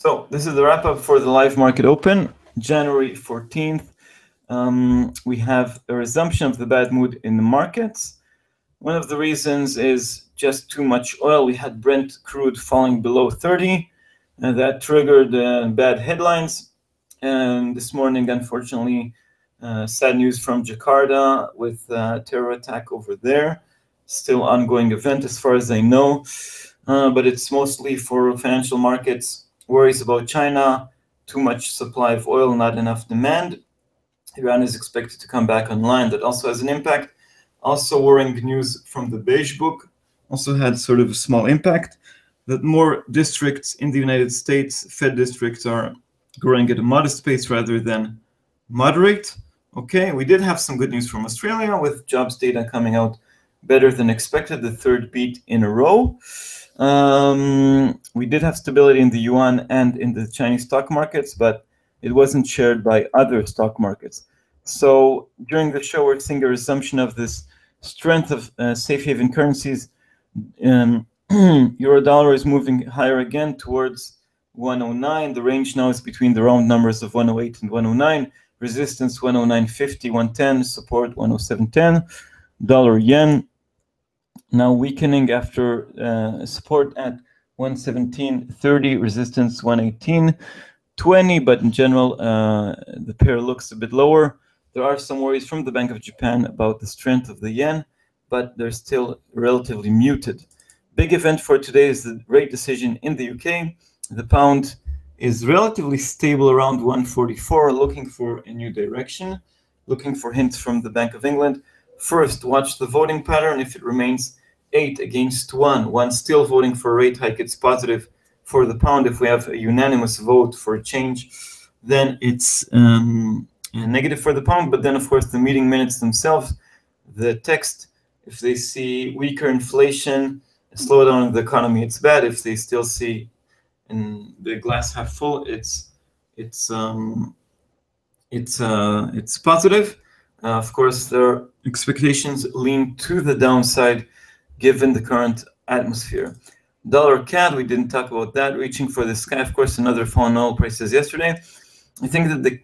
So this is the wrap up for the live market open, January 14th. We have a resumption of the bad mood in the markets. One of the reasons is just too much oil. We had Brent crude falling below 30, and that triggered bad headlines. And this morning, unfortunately, sad news from Jakarta with a terror attack over there. Still ongoing event as far as I know, but it's mostly for financial markets. Worries about China, too much supply of oil, not enough demand. Iran is expected to come back online. That also has an impact. Also worrying news from the Beige Book also had sort of a small impact that more districts in the United States, Fed districts, are growing at a modest pace rather than moderate. Okay, we did have some good news from Australia with jobs data coming out better than expected, the third beat in a row. We did have stability in the yuan and in the Chinese stock markets, but it wasn't shared by other stock markets. So during the show, we're seeing a resumption of this strength of safe haven currencies. Euro dollar is moving higher again towards 109. The range now is between the round numbers of 108 and 109. Resistance 109.50, 110. Support 107.10. Dollar yen now weakening after support at 117.30. Resistance 118.20. But in general, the pair looks a bit lower. There are some worries from the Bank of Japan about the strength of the yen, but they're still relatively muted. Big event for today is the rate decision in the UK. The pound is relatively stable around 144, looking for a new direction, looking for hints from the Bank of England. First, watch the voting pattern. If it remains 8 against 1 still voting for a rate hike, it's positive for the pound. If we have a unanimous vote for a change, then it's negative for the pound. But then, of course, the meeting minutes themselves, the text, if they see weaker inflation, a slowdown in the economy, it's bad. If they still see in the glass half full, it's positive. Of course, their expectations lean to the downside given the current atmosphere. Dollar CAD, we didn't talk about that, reaching for the sky. Of course, another fall in oil prices yesterday. I think that the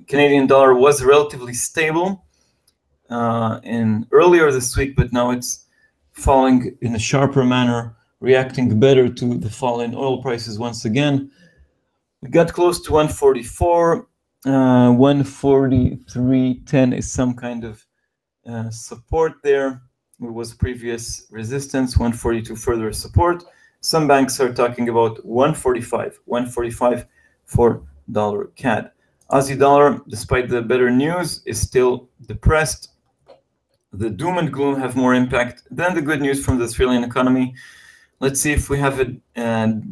Canadian dollar was relatively stable earlier this week, but now it's falling in a sharper manner, reacting better to the fall in oil prices once again. We got close to 144. 143.10 is some kind of support there. It was previous resistance, 142 further support. Some banks are talking about 145 for dollar CAD. Aussie dollar, despite the better news, is still depressed. The doom and gloom have more impact than the good news from the Australian economy. Let's see if we have a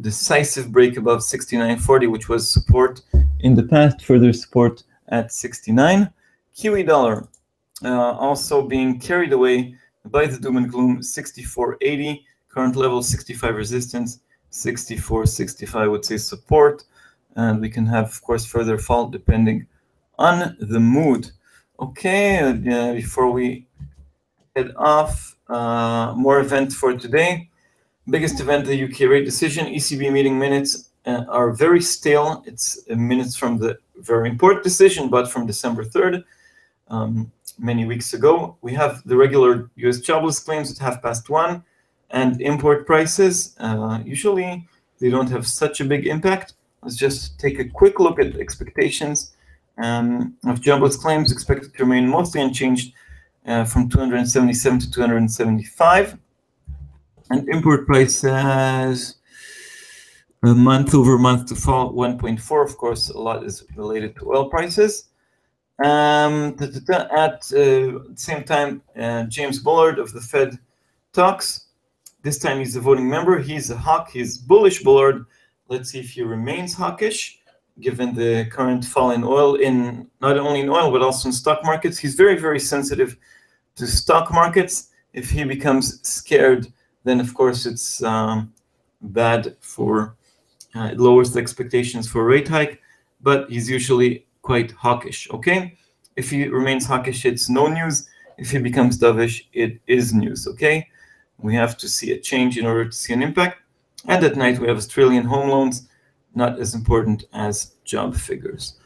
decisive break above 69.40, which was support in the past, further support at 69. Kiwi dollar also being carried away by the doom and gloom, 64.80, current level 65 resistance, 64.65 I would say support, and we can have, of course, further fall depending on the mood. Okay, before we head off, more events for today. Biggest event, the UK rate decision. ECB meeting minutes are very stale. It's minutes from the very important decision, but from December 3rd, many weeks ago. We have the regular US jobless claims at 1:30, and import prices. Usually, they don't have such a big impact. Let's just take a quick look at expectations of jobless claims, expected to remain mostly unchanged from 277 to 275. And import prices month over month to fall 1.4. Of course, a lot is related to oil prices. At the same time, James Bullard of the Fed talks. This time he's a voting member. He's a hawk. He's bullish Bullard. Let's see if he remains hawkish, given the current fall in oil, in not only in oil, but also in stock markets. He's very, very sensitive to stock markets. If he becomes scared, then of course it's bad for, it lowers the expectations for a rate hike, but he's usually quite hawkish, okay? If he remains hawkish, it's no news. If he becomes dovish, it is news, okay? We have to see a change in order to see an impact. And at night, we have Australian home loans not as important as job figures.